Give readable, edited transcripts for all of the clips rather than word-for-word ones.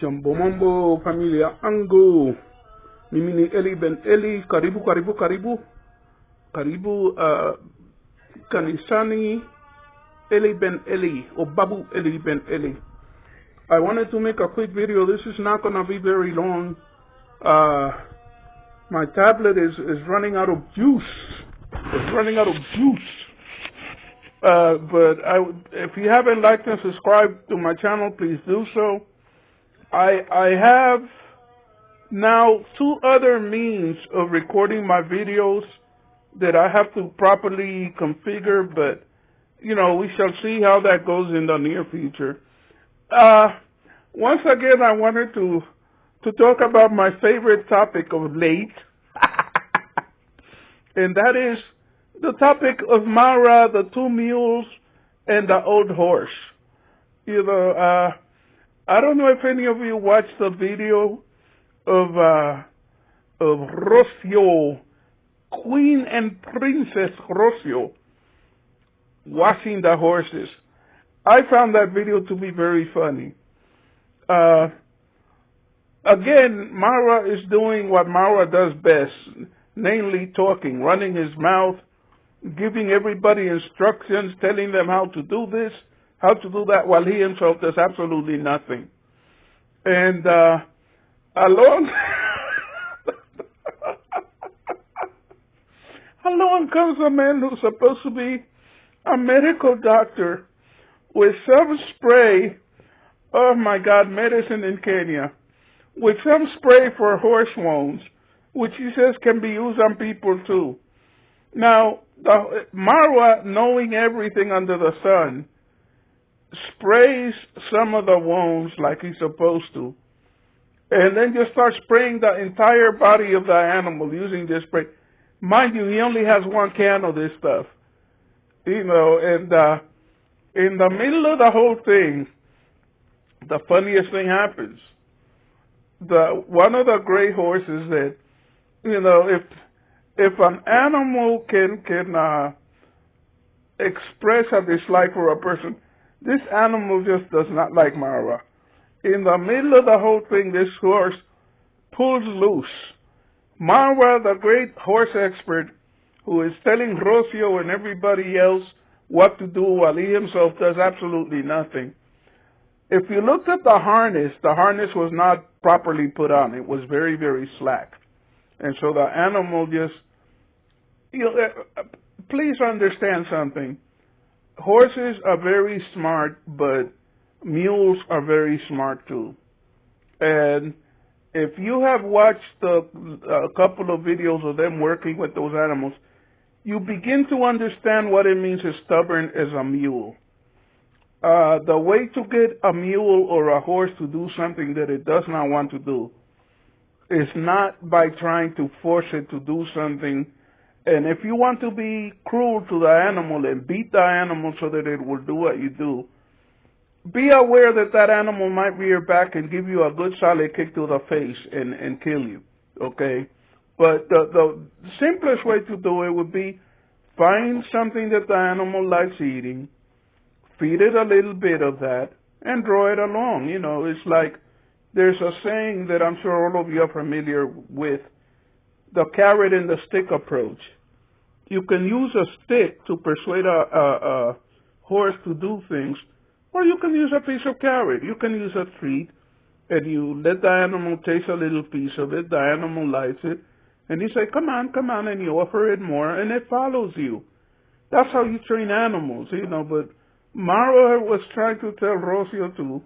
Jambo mambo familia angu. Mimi ni Eli-Ben-Eli. Karibu karibu karibu. Karibu kanisani Eli-Ben-Eli or Babu Eli-Ben-Eli. I wanted to make a quick video. This is not going to be very long. My tablet is running out of juice. It's running out of juice. But if you haven't liked and subscribed to my channel, please do so. I have now 2 other means of recording my videos that I have to properly configure, but you know, we shall see how that goes in the near future. Once again, I wanted to talk about my favorite topic of late, and that is the topic of Marwa, the 2 mules, and the old horse. You know, I don't know if any of you watched the video of Rocio, Queen and Princess Rocio, washing the horses. I found that video to be very funny. Again, Marwa is doing what Marwa does best, namely talking, running his mouth, giving everybody instructions, telling them how to do this, how to do that, while he himself does absolutely nothing. And along comes a man who's supposed to be a medical doctor with some spray, oh my God, medicine in Kenya, with some spray for horse wounds, which he says can be used on people too. Now, Marwa, knowing everything under the sun, sprays some of the wounds like he's supposed to, and then just starts spraying the entire body of the animal using this spray. Mind you, he only has 1 can of this stuff, you know, and in the middle of the whole thing, the funniest thing happens. One of the gray horses that, you know, if an animal can express a dislike for a person, this animal just does not like Marwa. In the middle of the whole thing, this horse pulls loose. Marwa, the great horse expert, who is telling Rocio and everybody else what to do while he himself does absolutely nothing. If you looked at the harness was not properly put on. It was very, very slack. And so the animal just, you know, please understand something. Horses are very smart, but mules are very smart too. And if you have watched a couple of videos of them working with those animals, you begin to understand what it means as stubborn as a mule. The way to get a mule or a horse to do something that it does not want to do is not by trying to force it to do something. And if you want to be cruel to the animal and beat the animal so that it will do what you do, be aware that that animal might rear back and give you a good solid kick to the face and kill you, okay? But the simplest way to do it would be find something that the animal likes eating, feed it a little bit of that, and draw it along. You know, it's like there's a saying that I'm sure all of you are familiar with, the carrot and the stick approach. You can use a stick to persuade a horse to do things, or you can use a piece of carrot. You can use a treat, and you let the animal taste a little piece of it. The animal likes it, and you say, come on, and you offer it more, and it follows you. That's how you train animals, you know. But Marwa was trying to tell Rocio to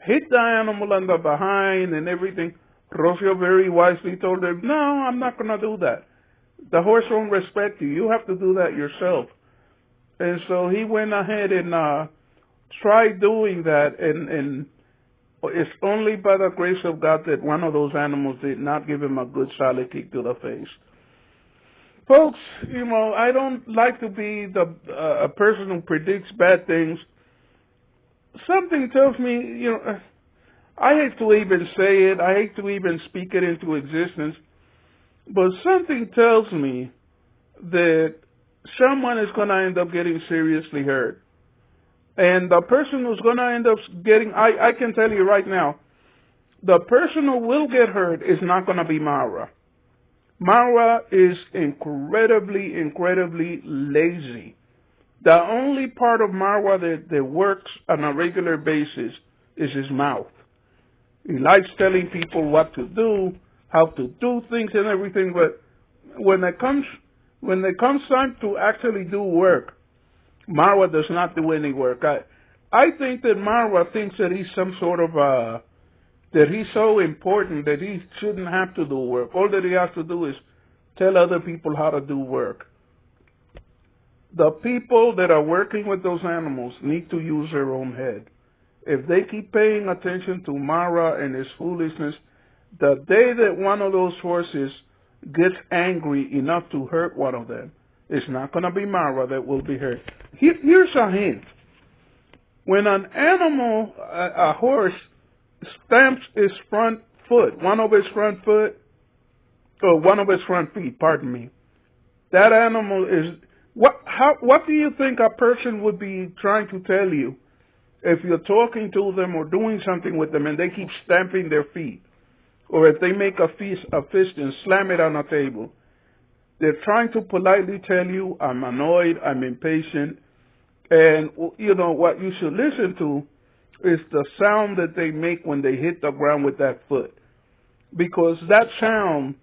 hit the animal on the behind and everything. Rocio very wisely told him, no, I'm not going to do that. The horse won't respect you. You have to do that yourself. And so he went ahead and tried doing that, and it's only by the grace of God that one of those animals did not give him a good solid kick to the face. Folks, you know, I don't like to be a person who predicts bad things. Something tells me, you know, I hate to even say it, I hate to even speak it into existence, but something tells me that someone is going to end up getting seriously hurt. And the person who's going to end up getting, I can tell you right now, the person who will get hurt is not going to be Marwa. Marwa is incredibly, incredibly lazy. The only part of Marwa that works on a regular basis is his mouth. He likes telling people what to do, how to do things and everything, but when it comes time to actually do work, Marwa does not do any work. I think that Marwa thinks that he's some sort of that he's so important that he shouldn't have to do work. All that he has to do is tell other people how to do work. The people that are working with those animals need to use their own head. If they keep paying attention to Marwa and his foolishness, the day that one of those horses gets angry enough to hurt one of them, it's not going to be Marwa that will be hurt. Here's a hint. When an animal, a horse, stamps his front foot, one of his front feet, pardon me, that animal is, what do you think a person would be trying to tell you if you're talking to them or doing something with them and they keep stamping their feet? Or if they make a fist and slam it on a table, they're trying to politely tell you, I'm annoyed, I'm impatient. And, you know, what you should listen to is the sound that they make when they hit the ground with that foot. Because that sound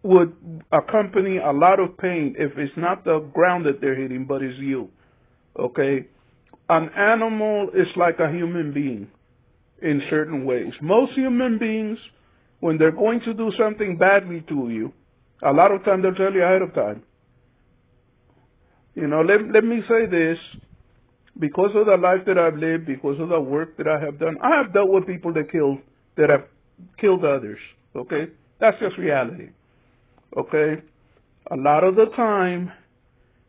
would accompany a lot of pain if it's not the ground that they're hitting, but it's you. Okay? An animal is like a human being in certain ways. Most human beings, when they're going to do something badly to you, a lot of times they'll tell you ahead of time. You know, let me say this, because of the life that I've lived, because of the work that I have done, I have dealt with people that have killed others, okay? That's just reality, okay? A lot of the time,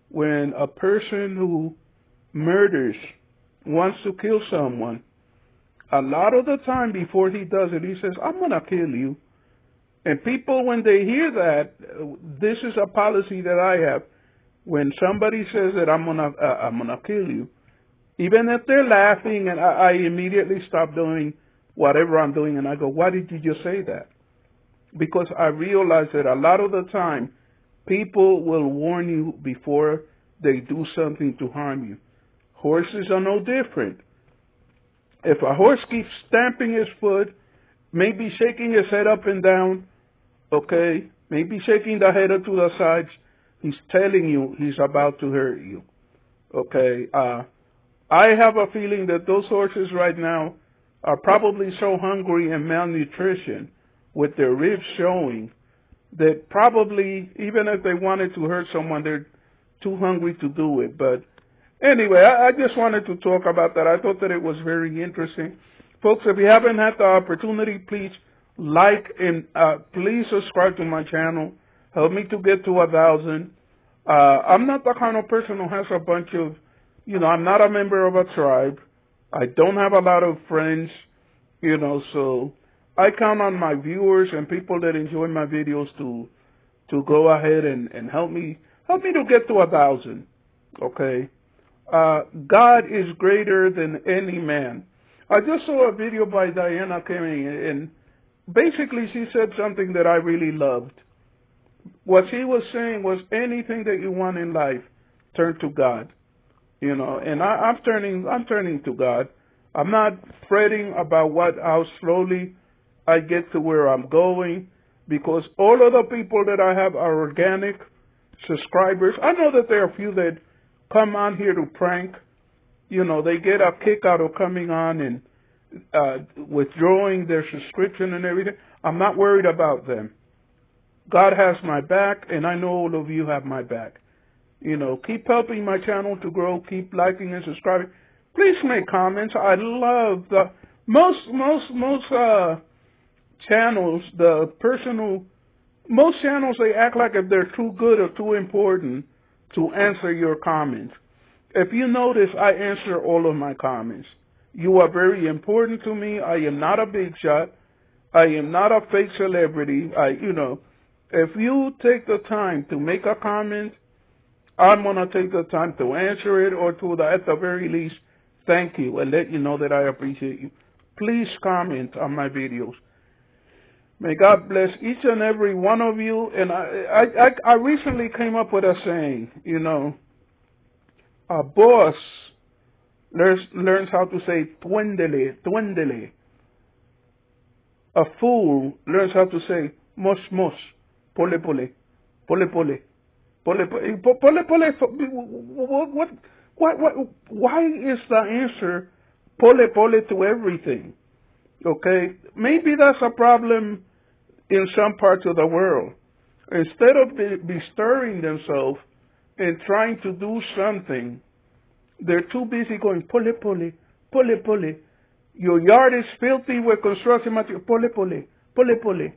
when a person who murders wants to kill someone, a lot of the time before he does it, he says, I'm going to kill you. And people, when they hear that, this is a policy that I have. When somebody says that I'm gonna kill you, even if they're laughing, and I immediately stop doing whatever I'm doing, and I go, why did you just say that? Because I realize that a lot of the time, people will warn you before they do something to harm you. Horses are no different. If a horse keeps stamping his foot, maybe shaking his head up and down, okay, maybe shaking the head to the sides, he's telling you he's about to hurt you, okay? I have a feeling that those horses right now are probably so hungry and malnutrition with their ribs showing that probably, even if they wanted to hurt someone, they're too hungry to do it. But anyway, I just wanted to talk about that. I thought that it was very interesting. Folks, if you haven't had the opportunity, please like and please subscribe to my channel. Help me to get to 1,000. I'm not the kind of person who has a bunch of, you know, I'm not a member of a tribe. I don't have a lot of friends, you know, so I count on my viewers and people that enjoy my videos to go ahead and help me to get to 1,000, okay? God is greater than any man. I just saw a video by Diana King, and basically she said something that I really loved. What she was saying was, anything that you want in life, turn to God. You know, and I'm turning to God. I'm not fretting about how slowly I get to where I'm going, because all of the people that I have are organic subscribers. I know that there are a few that come on here to prank. You know, they get a kick out of coming on and withdrawing their subscription and everything. I'm not worried about them. God has my back, and I know all of you have my back. You know, keep helping my channel to grow. Keep liking and subscribing. Please make comments. I love the most channels. Most channels, they act like if they're too good or too important to answer your comments. If you notice, I answer all of my comments. You are very important to me. I am not a big shot. I am not a fake celebrity. If you take the time to make a comment, I'm going to take the time to answer it, or at the very least, thank you and let you know that I appreciate you. please comment on my videos. May God bless each and every one of you. And I recently came up with a saying, you know, a boss learns how to say twendele, twendele. A fool learns how to say mos mos, pole pole, pole pole, pole pole, pole pole. Why is the answer pole pole to everything? Okay, maybe that's a problem in some parts of the world. Instead of bestirring themselves and trying to do something, they're too busy going pole pole, pole pole. Your yard is filthy with construction material. Pole pole, pole pole.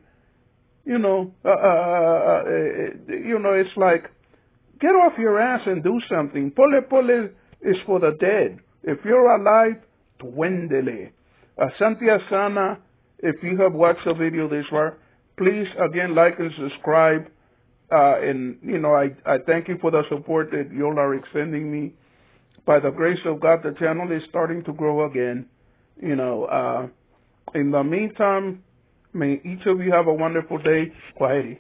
You know, it's like, get off your ass and do something. Pole pole is for the dead. If you're alive, twendele. Santia Sana, if you have watched the video this far, please again like and subscribe. And you know, I thank you for the support that you all are extending me. By the grace of God, the channel is starting to grow again. You know, in the meantime, may each of you have a wonderful day. Quiet.